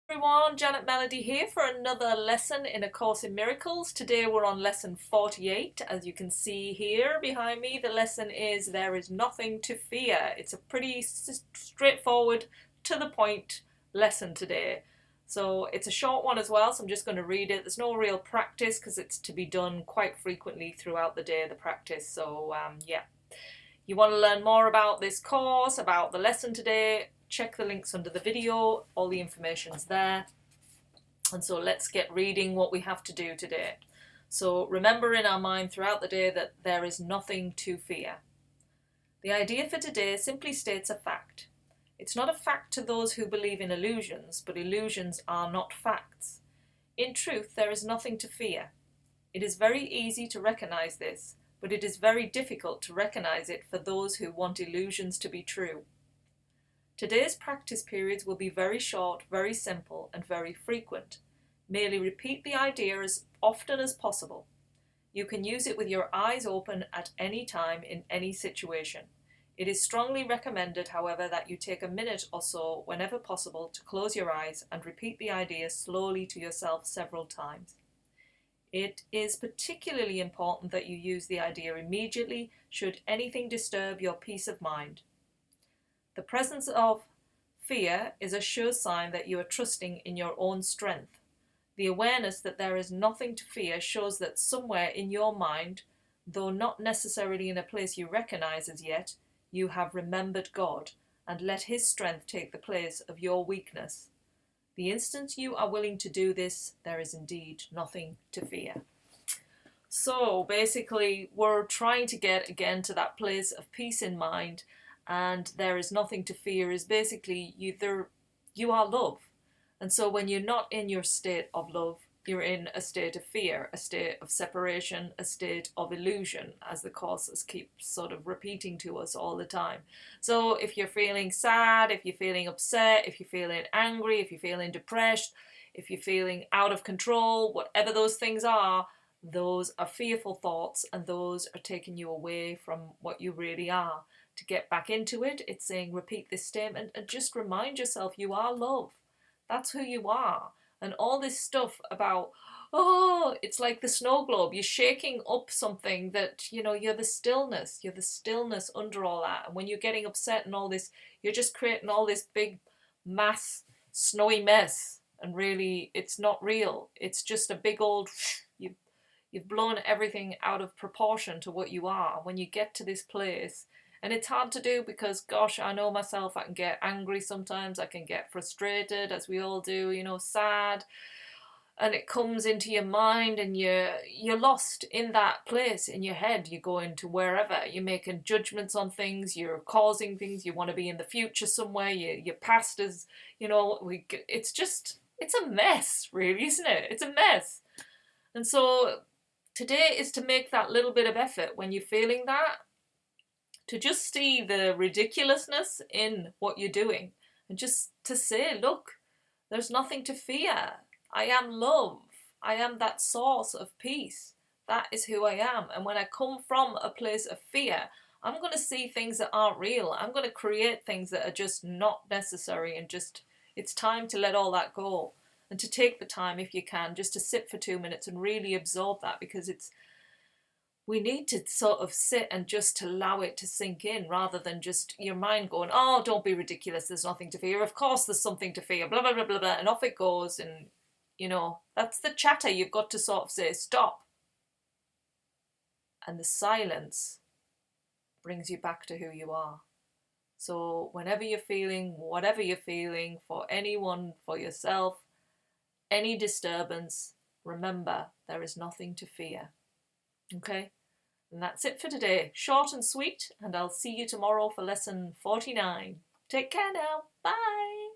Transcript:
Everyone, Janet Melody here for another lesson in A Course in Miracles. Today we're on lesson 48. As you can see here behind me, the lesson is There is Nothing to Fear. It's a pretty straightforward, to the point lesson today. So it's a short one as well, so I'm just going to read it. There's no real practice because it's to be done quite frequently throughout the day, the practice. So yeah. You want to learn more about this course, about the lesson today, check the links under the video, all the information's there. And so let's get reading what we have to do today. So remember in our mind throughout the day that there is nothing to fear. The idea for today simply states a fact. It's not a fact to those who believe in illusions, but illusions are not facts. In truth, there is nothing to fear. It is very easy to recognize this, but it is very difficult to recognize it for those who want illusions to be true. Today's practice periods will be very short, very simple, and very frequent. Merely repeat the idea as often as possible. You can use it with your eyes open at any time in any situation. It is strongly recommended, however, that you take a minute or so whenever possible to close your eyes and repeat the idea slowly to yourself several times. It is particularly important that you use the idea immediately should anything disturb your peace of mind. The presence of fear is a sure sign that you are trusting in your own strength. The awareness that there is nothing to fear shows that somewhere in your mind, though not necessarily in a place you recognize as yet, you have remembered God and let His strength take the place of your weakness. The instant you are willing to do this, there is indeed nothing to fear. So basically, we're trying to get again to that place of peace in mind, and there is nothing to fear is basically you are love. And so when you're not in your state of love, you're in a state of fear, a state of separation, a state of illusion, as the courses keep sort of repeating to us all the time. So if you're feeling sad, if you're feeling upset, if you're feeling angry, if you're feeling depressed, if you're feeling out of control, whatever those things are, those are fearful thoughts, and those are taking you away from what you really are. To get back into it, it's saying repeat this statement and just remind yourself you are love. That's who you are. And all this stuff about, oh, it's like the snow globe. You're shaking up something that, you're the stillness. You're the stillness under all that. And when you're getting upset and all this, you're just creating all this big mass snowy mess. And really, it's not real. It's just a big old, you've blown everything out of proportion to what you are. When you get to this place, and it's hard to do because, gosh, I know myself, I can get angry sometimes, I can get frustrated, as we all do, sad. And it comes into your mind and you're lost in that place in your head. You go into wherever, you're making judgments on things, you're causing things, you want to be in the future somewhere, your past is, it's a mess, really, isn't it? It's a mess. And so today is to make that little bit of effort when you're feeling that, to just see the ridiculousness in what you're doing and just to say, look, there's nothing to fear. I am love. I am that source of peace. That is who I am. And when I come from a place of fear, I'm going to see things that aren't real. I'm going to create things that are just not necessary, and just, it's time to let all that go and to take the time, if you can, just to sit for 2 minutes and really absorb that, because we need to sort of sit and just allow it to sink in, rather than just your mind going, oh, don't be ridiculous, there's nothing to fear, of course there's something to fear, blah, blah, blah, blah, blah, and off it goes. And, that's the chatter. You've got to sort of say, stop. And the silence brings you back to who you are. So whenever you're feeling, whatever you're feeling, for anyone, for yourself, any disturbance, remember, there is nothing to fear. Okay, and that's it for today. Short and sweet, and I'll see you tomorrow for lesson 49. Take care now. Bye.